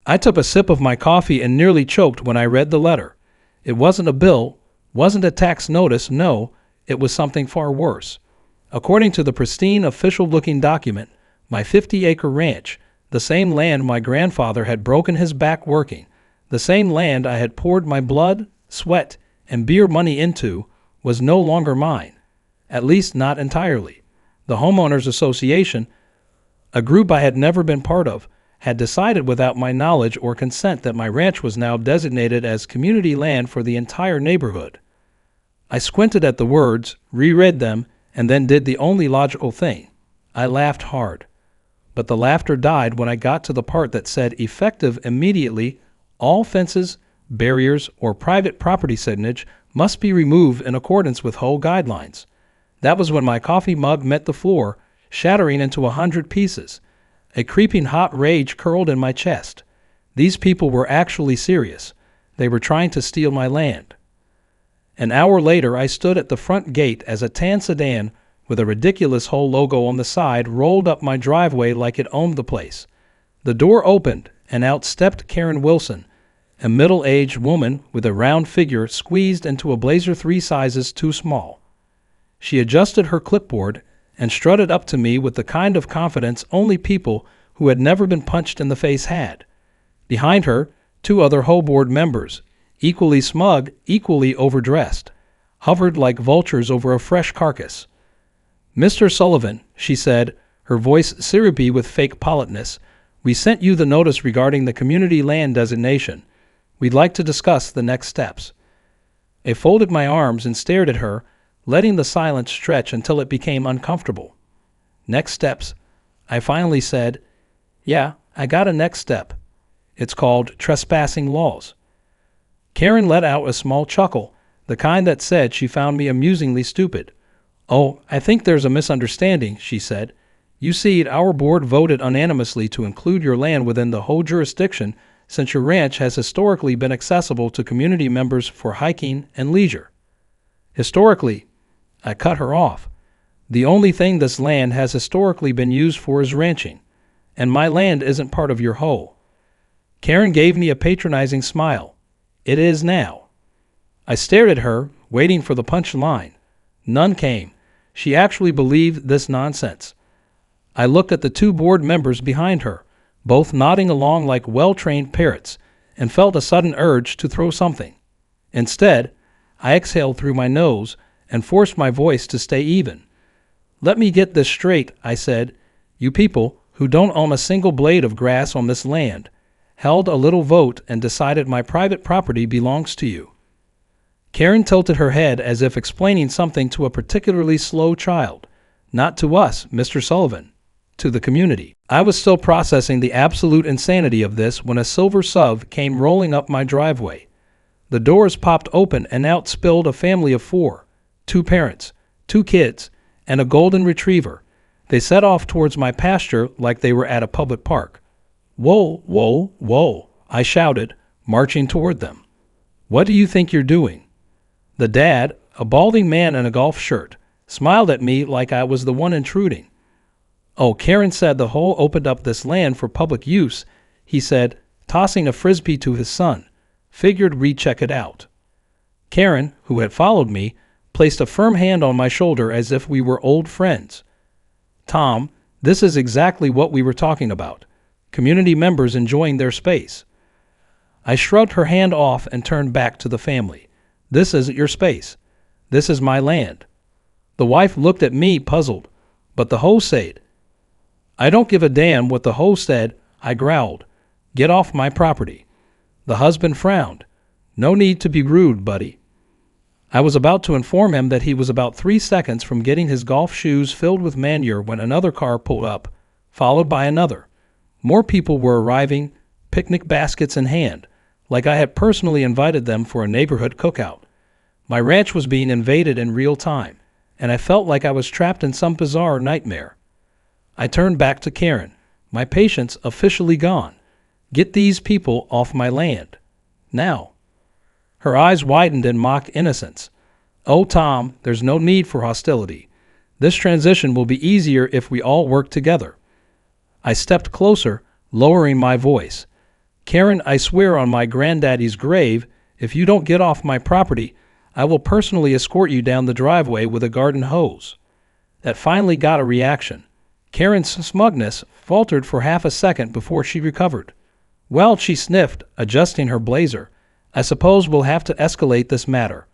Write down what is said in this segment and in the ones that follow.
I took a sip of my coffee and nearly choked when I read the letter. It wasn't a bill, wasn't a tax notice, no, it was something far worse. According to the pristine official-looking document, my 50-acre ranch, the same land my grandfather had broken his back working, the same land I had poured my blood, sweat, and beer money into, was no longer mine. At least not entirely. The Homeowners Association, a group I had never been part of, had decided without my knowledge or consent that my ranch was now designated as community land for the entire neighborhood. I squinted at the words, reread them, and then did the only logical thing. I laughed hard. But the laughter died when I got to the part that said effective immediately, all fences, barriers, or private property signage must be removed in accordance with HOA guidelines. That was when my coffee mug met the floor, shattering into 100 pieces. A creeping hot rage curled in my chest. These people were actually serious. They were trying to steal my land. An hour later, I stood at the front gate as a tan sedan with a ridiculous HOA logo on the side rolled up my driveway like it owned the place. The door opened, and out stepped Karen Wilson, a middle-aged woman with a round figure squeezed into a blazer 3 sizes too small. She adjusted her clipboard and strutted up to me with the kind of confidence only people who had never been punched in the face had. Behind her, 2 other HOA board members, equally smug, equally overdressed, hovered like vultures over a fresh carcass. "Mr. Sullivan," she said, her voice syrupy with fake politeness, "we sent you the notice regarding the community land designation. We'd like to discuss the next steps." I folded my arms and stared at her, letting the silence stretch until it became uncomfortable. "Next steps," I finally said. "Yeah, I got a next step. It's called trespassing laws." Karen let out a small chuckle, the kind that said she found me amusingly stupid. "Oh, I think there's a misunderstanding," she said. "You see, our board voted unanimously to include your land within the whole jurisdiction since your ranch has historically been accessible to community members for hiking and leisure." Historically, I cut her off. "The only thing this land has historically been used for is ranching, and my land isn't part of your HOA." Karen gave me a patronizing smile. "It is now." I stared at her, waiting for the punch line. None came. She actually believed this nonsense. I looked at the 2 board members behind her, both nodding along like well-trained parrots, and felt a sudden urge to throw something. Instead, I exhaled through my nose and forced my voice to stay even. "Let me get this straight," I said. "You people, who don't own a single blade of grass on this land, held a little vote and decided my private property belongs to you." Karen tilted her head as if explaining something to a particularly slow child. "Not to us, Mr. Sullivan. To the community." I was still processing the absolute insanity of this when a silver SUV came rolling up my driveway. The doors popped open and out spilled a family of 4, 2 parents, 2 kids, and a golden retriever. They set off towards my pasture like they were at a public park. "Whoa, whoa, whoa," I shouted, marching toward them. "What do you think you're doing?" The dad, a balding man in a golf shirt, smiled at me like I was the one intruding. "Oh, Karen said the HOA opened up this land for public use," he said, tossing a frisbee to his son. "Figured we'd check it out." Karen, who had followed me, placed a firm hand on my shoulder as if we were old friends. "Tom, this is exactly what we were talking about. Community members enjoying their space." I shrugged her hand off and turned back to the family. "This isn't your space. This is my land." The wife looked at me puzzled. "But the HOA said." "I don't give a damn what the HOA said," I growled. "Get off my property." The husband frowned. "No need to be rude, buddy." I was about to inform him that he was about 3 seconds from getting his golf shoes filled with manure when another car pulled up, followed by another. More people were arriving, picnic baskets in hand, like I had personally invited them for a neighborhood cookout. My ranch was being invaded in real time, and I felt like I was trapped in some bizarre nightmare. I turned back to Karen, my patience officially gone. "Get these people off my land. Now." Her eyes widened in mock innocence. "Oh, Tom, there's no need for hostility. This transition will be easier if we all work together." I stepped closer, lowering my voice. Karen, I swear on my granddaddy's grave, if you don't get off my property, I will personally escort you down the driveway with a garden hose. That finally got a reaction. Karen's smugness faltered for half a second before she recovered. Well, she sniffed, adjusting her blazer, I suppose we'll have to escalate this matter.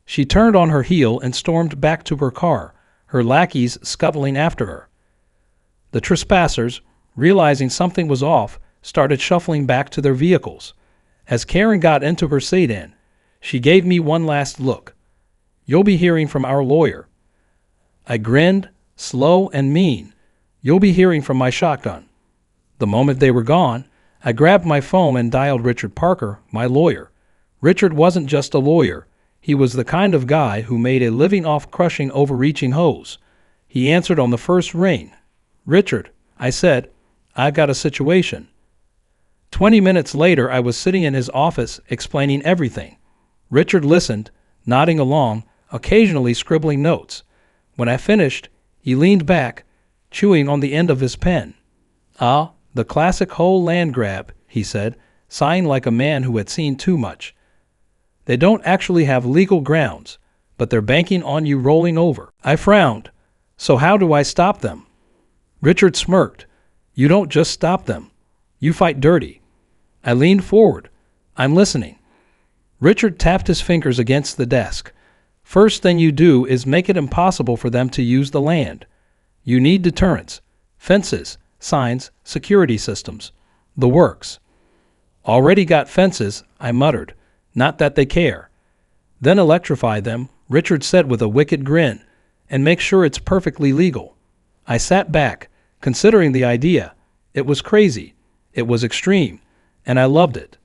She turned on her heel and stormed back to her car, her lackeys scuttling after her. The trespassers, realizing something was off, started shuffling back to their vehicles. As Karen got into her sedan, she gave me one last look. You'll be hearing from our lawyer. I grinned, slow and mean. You'll be hearing from my shotgun. The moment they were gone, I grabbed my phone and dialed Richard Parker, my lawyer. Richard wasn't just a lawyer. He was the kind of guy who made a living off crushing overreaching hoes. He answered on the first ring. Richard, I said, I've got a situation. 20 minutes later, I was sitting in his office explaining everything. Richard listened, nodding along, occasionally scribbling notes. When I finished, he leaned back, chewing on the end of his pen. Ah, the classic whole land grab, he said, sighing like a man who had seen too much. They don't actually have legal grounds, but they're banking on you rolling over. I frowned. So how do I stop them? Richard smirked. You don't just stop them. You fight dirty. I leaned forward. I'm listening. Richard tapped his fingers against the desk. First thing you do is make it impossible for them to use the land. You need deterrents, fences, signs, security systems, the works. Already got fences, I muttered. Not that they care. Then electrify them, Richard said with a wicked grin, and make sure it's perfectly legal. I sat back, considering the idea. It was crazy. It was extreme. And I loved it.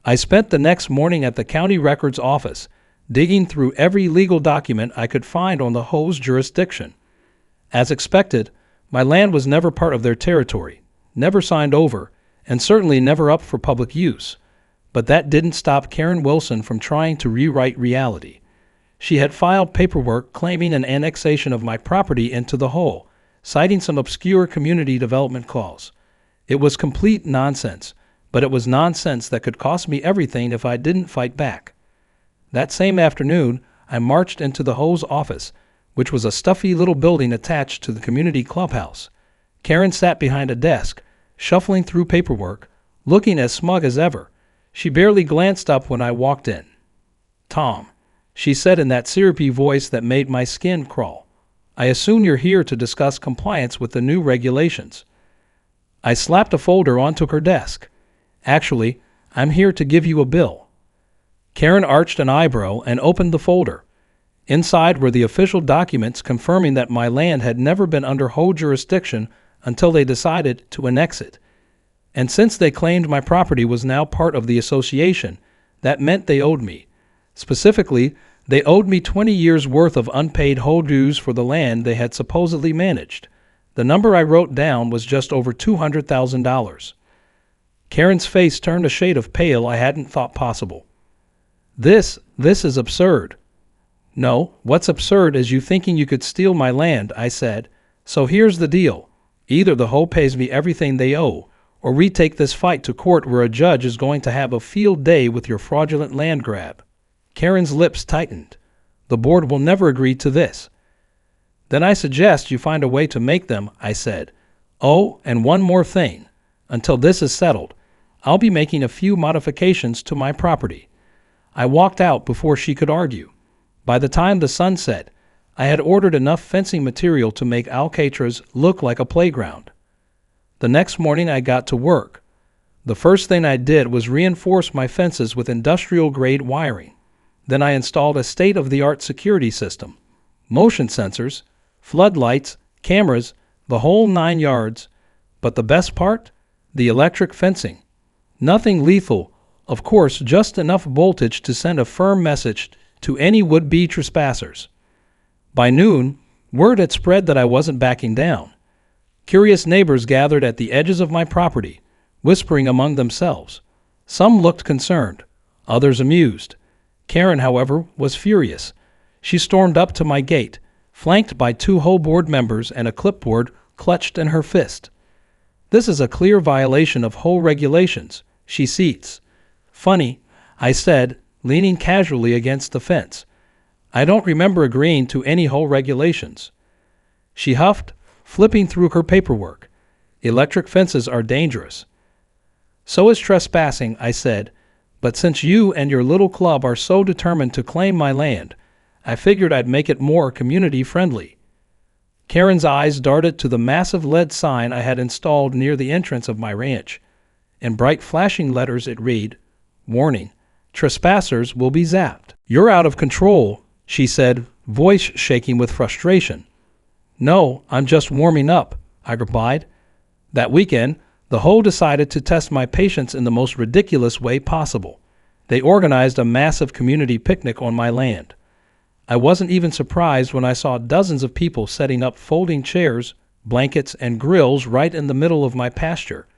I spent the next morning at the county records office, digging through every legal document I could find on the HOA's jurisdiction. As expected, my land was never part of their territory, never signed over, and certainly never up for public use. But that didn't stop Karen Wilson from trying to rewrite reality. She had filed paperwork claiming an annexation of my property into the HOA, citing some obscure community development clause. It was complete nonsense, but it was nonsense that could cost me everything if I didn't fight back. That same afternoon, I marched into the HOA's office, which was a stuffy little building attached to the community clubhouse. Karen sat behind a desk, shuffling through paperwork, looking as smug as ever. She barely glanced up when I walked in. Tom, she said in that syrupy voice that made my skin crawl. I assume you're here to discuss compliance with the new regulations. I slapped a folder onto her desk. Actually, I'm here to give you a bill. Karen arched an eyebrow and opened the folder. Inside were the official documents confirming that my land had never been under HOA jurisdiction until they decided to annex it. And since they claimed my property was now part of the association, that meant they owed me. Specifically, they owed me 20 years' worth of unpaid HOA dues for the land they had supposedly managed. The number I wrote down was just over $200,000. Karen's face turned a shade of pale I hadn't thought possible. This is absurd. No, what's absurd is you thinking you could steal my land, I said. So here's the deal. Either the HOA pays me everything they owe, or we take this fight to court where a judge is going to have a field day with your fraudulent land grab. Karen's lips tightened. The board will never agree to this. Then I suggest you find a way to make them, I said. Oh, and one more thing. Until this is settled, I'll be making a few modifications to my property. I walked out before she could argue. By the time the sun set, I had ordered enough fencing material to make Alcatraz look like a playground. The next morning I got to work. The first thing I did was reinforce my fences with industrial-grade wiring. Then I installed a state-of-the-art security system. Motion sensors, floodlights, cameras, the whole 9 yards. But the best part? The electric fencing. Nothing lethal, of course, just enough voltage to send a firm message to any would-be trespassers. By noon, word had spread that I wasn't backing down. Curious neighbors gathered at the edges of my property, whispering among themselves. Some looked concerned, others amused. Karen, however, was furious. She stormed up to my gate, flanked by 2 HOA board members and a clipboard clutched in her fist. This is a clear violation of HOA regulations, She seats. Funny, I said, leaning casually against the fence. I don't remember agreeing to any HOA regulations. She huffed, flipping through her paperwork. Electric fences are dangerous. So is trespassing, I said, but since you and your little club are so determined to claim my land, I figured I'd make it more community-friendly. Karen's eyes darted to the massive lead sign I had installed near the entrance of my ranch. In bright flashing letters it read, "Warning, trespassers will be zapped." "You're out of control," she said, voice shaking with frustration. "No, I'm just warming up," I replied. That weekend, the HOA decided to test my patience in the most ridiculous way possible. They organized a massive community picnic on my land. I wasn't even surprised when I saw dozens of people setting up folding chairs, blankets, and grills right in the middle of my pasture.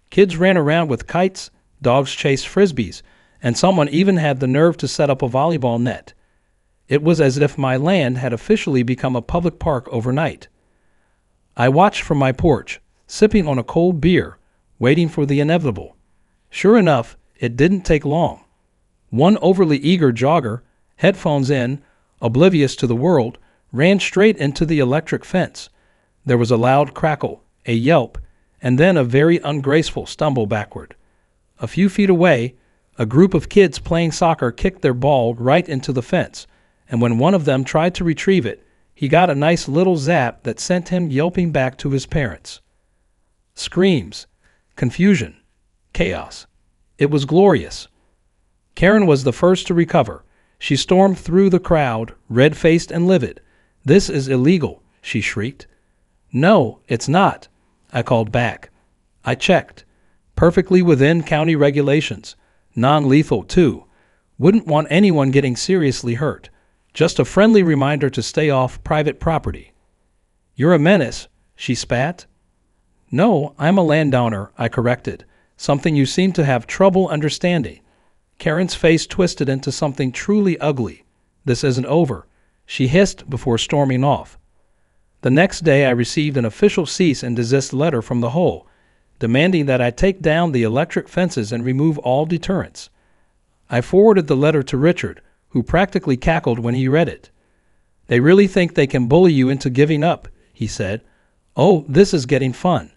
Kids ran around with kites, dogs chased frisbees, and someone even had the nerve to set up a volleyball net. It was as if my land had officially become a public park overnight. I watched from my porch, sipping on a cold beer, waiting for the inevitable. Sure enough, it didn't take long. One overly eager jogger, headphones in, oblivious to the world, ran straight into the electric fence. There was a loud crackle, a yelp, and then a very ungraceful stumble backward. A few feet away, a group of kids playing soccer kicked their ball right into the fence, and when one of them tried to retrieve it, he got a nice little zap that sent him yelping back to his parents. Screams, confusion, chaos. It was glorious. Karen was the first to recover. She stormed through the crowd, red-faced and livid. "This is illegal," she shrieked. "No, it's not," I called back. I checked. Perfectly within county regulations. Non-lethal, too. Wouldn't want anyone getting seriously hurt. Just a friendly reminder to stay off private property. "You're a menace," she spat. "No, I'm a landowner," I corrected, something you seem to have trouble understanding. Karen's face twisted into something truly ugly. "This isn't over," she hissed before storming off. The next day I received an official cease and desist letter from the HOA, demanding that I take down the electric fences and remove all deterrents. I forwarded the letter to Richard, who practically cackled when he read it. "They really think they can bully you into giving up," he said. "Oh, this is getting fun."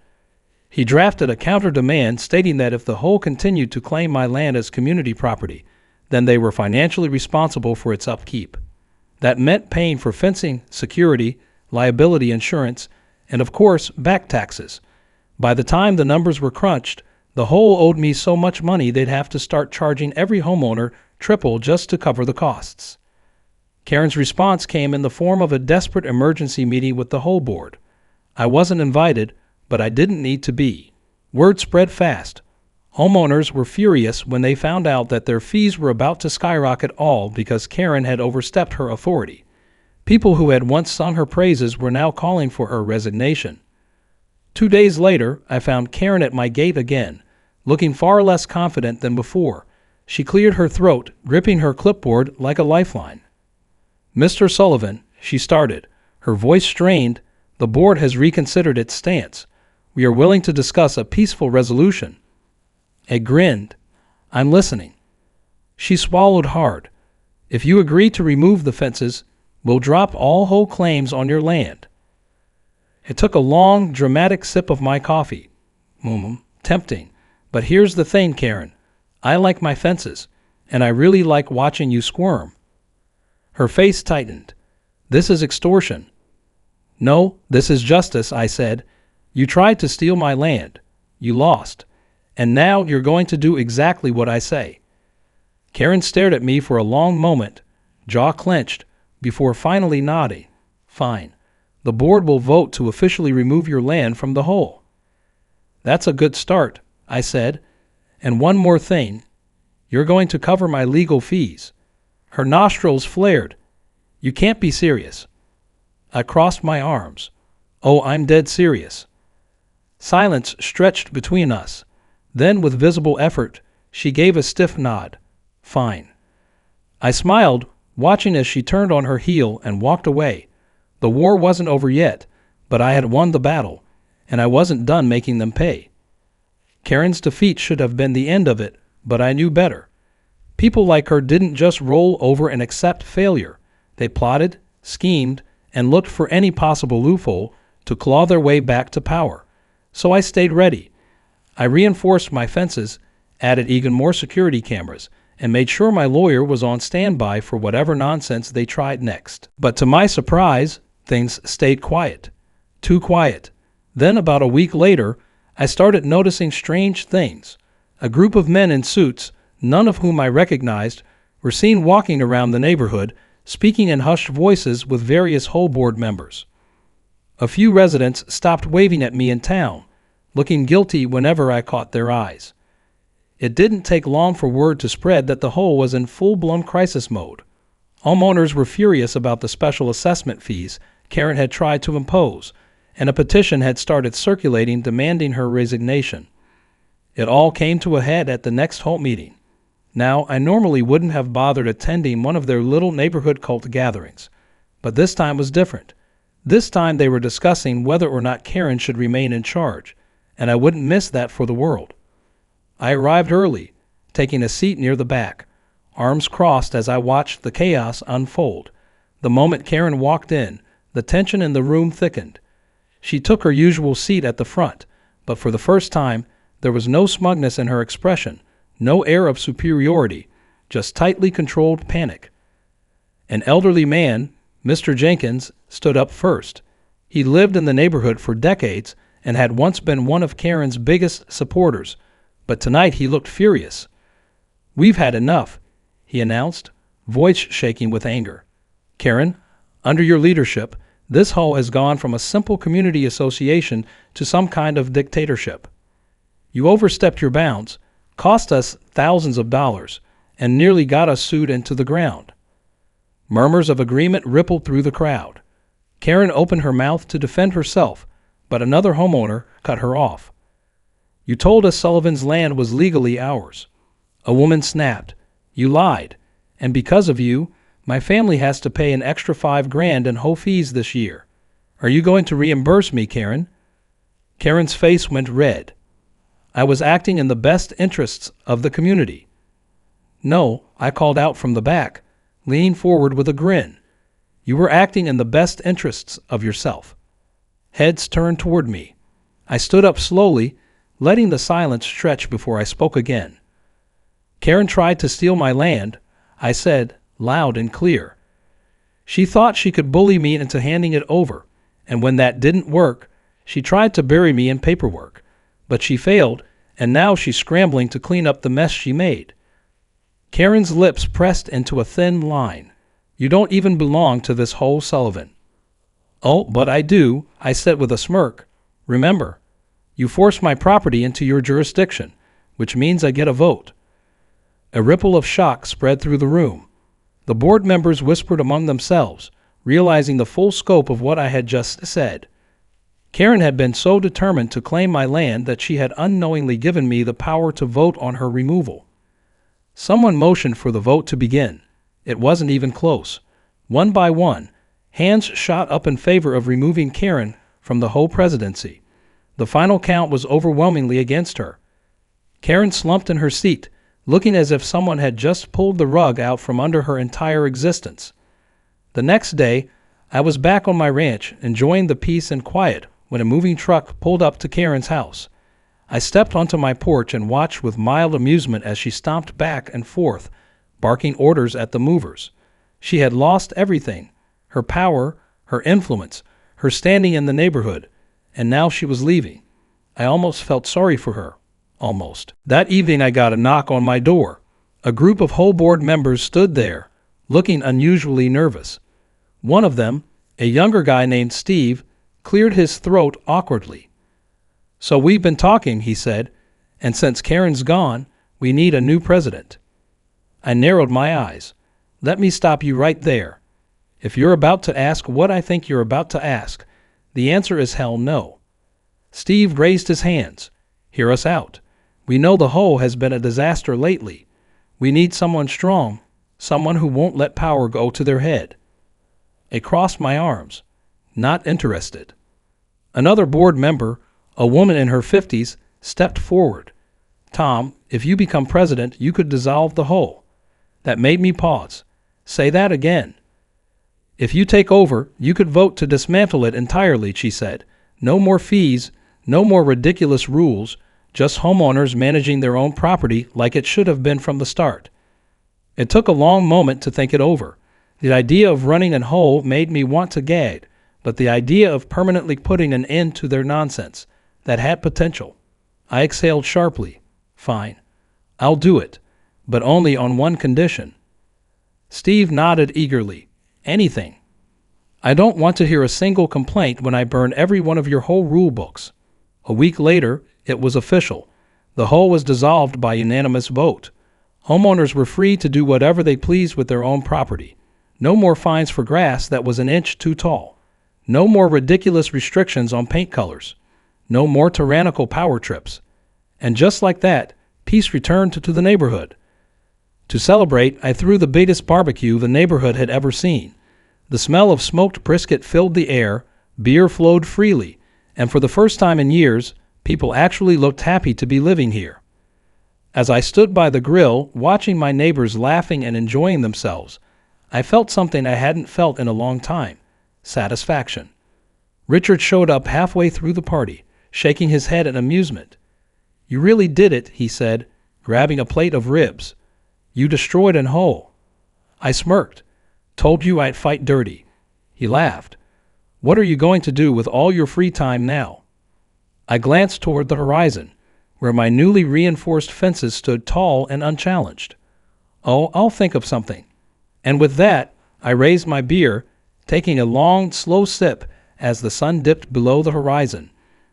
He drafted a counter-demand stating that if the HOA continued to claim my land as community property, then they were financially responsible for its upkeep. That meant paying for fencing, security, liability insurance, and of course, back taxes. By the time the numbers were crunched, the HOA owed me so much money they'd have to start charging every homeowner triple just to cover the costs. Karen's response came in the form of a desperate emergency meeting with the HOA board. I wasn't invited, but I didn't need to be. Word spread fast. Homeowners were furious when they found out that their fees were about to skyrocket, all because Karen had overstepped her authority. People who had once sung her praises were now calling for her resignation. 2 days later, I found Karen at my gate again, looking far less confident than before. She cleared her throat, gripping her clipboard like a lifeline. "Mr. Sullivan," she started, her voice strained, "the board has reconsidered its stance. We are willing to discuss a peaceful resolution." I grinned. "I'm listening." She swallowed hard. "If you agree to remove the fences, we'll drop all HOA claims on your land." I took a long, dramatic sip of my coffee. Tempting. But here's the thing, Karen. I like my fences, and I really like watching you squirm. Her face tightened. "This is extortion." "No, this is justice," I said. "You tried to steal my land. You lost. And now you're going to do exactly what I say." Karen stared at me for a long moment, jaw clenched, before finally nodding. "Fine. The board will vote to officially remove your land from the HOA." "That's a good start," I said. "And one more thing. You're going to cover my legal fees." Her nostrils flared. "You can't be serious." I crossed my arms. "Oh, I'm dead serious." Silence stretched between us. Then, with visible effort, she gave a stiff nod. "Fine." I smiled, watching as she turned on her heel and walked away. The war wasn't over yet, but I had won the battle, and I wasn't done making them pay. Karen's defeat should have been the end of it, but I knew better. People like her didn't just roll over and accept failure. They plotted, schemed, and looked for any possible loophole to claw their way back to power. So I stayed ready. I reinforced my fences, added even more security cameras, and made sure my lawyer was on standby for whatever nonsense they tried next. But to my surprise, things stayed quiet. Too quiet. Then, about a week later, I started noticing strange things. A group of men in suits, none of whom I recognized, were seen walking around the neighborhood, speaking in hushed voices with various HOA board members. A few residents stopped waving at me in town, looking guilty whenever I caught their eyes. It didn't take long for word to spread that the HOA was in full-blown crisis mode. Homeowners were furious about the special assessment fees Karen had tried to impose, and a petition had started circulating demanding her resignation. It all came to a head at the next HOA meeting. Now, I normally wouldn't have bothered attending one of their little neighborhood cult gatherings, but this time was different. This time they were discussing whether or not Karen should remain in charge, and I wouldn't miss that for the world. I arrived early, taking a seat near the back, arms crossed as I watched the chaos unfold. The moment Karen walked in, the tension in the room thickened. She took her usual seat at the front, but for the first time, there was no smugness in her expression, no air of superiority, just tightly controlled panic. An elderly man, Mr. Jenkins, stood up first. He lived in the neighborhood for decades and had once been one of Karen's biggest supporters, but tonight he looked furious. "We've had enough," he announced, voice shaking with anger. "Karen, under your leadership, this HOA has gone from a simple community association to some kind of dictatorship. You overstepped your bounds, cost us thousands of dollars, and nearly got us sued into the ground." Murmurs of agreement rippled through the crowd. Karen opened her mouth to defend herself, but another homeowner cut her off. "You told us Sullivan's land was legally ours." A woman snapped. "You lied, and because of you, my family has to pay an extra $5,000 in HOA fees this year. Are you going to reimburse me, Karen?" Karen's face went red. "I was acting in the best interests of the community." "No," I called out from the back, leaning forward with a grin. "You were acting in the best interests of yourself." Heads turned toward me. I stood up slowly, letting the silence stretch before I spoke again. "Karen tried to steal my land," I said, loud and clear. "She thought she could bully me into handing it over, and when that didn't work, she tried to bury me in paperwork. But she failed, and now she's scrambling to clean up the mess she made." Karen's lips pressed into a thin line. "You don't even belong to this whole Sullivan." "Oh, but I do," I said with a smirk. "Remember, you forced my property into your jurisdiction, which means I get a vote." A ripple of shock spread through the room. The board members whispered among themselves, realizing the full scope of what I had just said. Karen had been so determined to claim my land that she had unknowingly given me the power to vote on her removal. Someone motioned for the vote to begin. It wasn't even close. One by one, hands shot up in favor of removing Karen from the HOA presidency. The final count was overwhelmingly against her. Karen slumped in her seat, looking as if someone had just pulled the rug out from under her entire existence. The next day, I was back on my ranch, enjoying the peace and quiet, when a moving truck pulled up to Karen's house. I stepped onto my porch and watched with mild amusement as she stomped back and forth, barking orders at the movers. She had lost everything: her power, her influence, her standing in the neighborhood, and now she was leaving. I almost felt sorry for her. Almost. That evening I got a knock on my door. A group of HOA board members stood there, looking unusually nervous. One of them, a younger guy named Steve, cleared his throat awkwardly. "So we've been talking," he said, "and since Karen's gone, we need a new president." I narrowed my eyes. "Let me stop you right there. If you're about to ask what I think you're about to ask, the answer is hell no." Steve raised his hands. "Hear us out. We know the HOA has been a disaster lately. We need someone strong, someone who won't let power go to their head." I crossed my arms. Not interested. Another board member, a woman in her 50s, stepped forward. Tom, if you become president, you could dissolve the whole. That made me pause. Say that again. If you take over, you could vote to dismantle it entirely, she said. No more fees, no more ridiculous rules, just homeowners managing their own property like it should have been from the start. It took a long moment to think it over. The idea of running an HOA made me want to gag, but the idea of permanently putting an end to their nonsense, that had potential. I exhaled sharply. Fine. I'll do it, but only on one condition. Steve nodded eagerly. Anything. I don't want to hear a single complaint when I burn every one of your whole rule books. A week later, it was official. The HOA was dissolved by unanimous vote. Homeowners were free to do whatever they pleased with their own property. No more fines for grass that was an inch too tall. No more ridiculous restrictions on paint colors. No more tyrannical power trips. And just like that, peace returned to the neighborhood. To celebrate, I threw the biggest barbecue the neighborhood had ever seen. The smell of smoked brisket filled the air, beer flowed freely, and for the first time in years, people actually looked happy to be living here. As I stood by the grill, watching my neighbors laughing and enjoying themselves, I felt something I hadn't felt in a long time: satisfaction. Richard showed up halfway through the party, shaking his head in amusement. You really did it, he said, grabbing a plate of ribs. You destroyed an HOA. I smirked. Told you I'd fight dirty. He laughed. What are you going to do with all your free time now? I glanced toward the horizon, where my newly reinforced fences stood tall and unchallenged. Oh, I'll think of something. And with that, I raised my beer, taking a long, slow sip as the sun dipped below the horizon.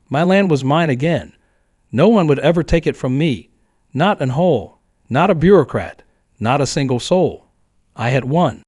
My land was mine again. No one would ever take it from me. Not an HOA, not a bureaucrat, not a single soul. I had won.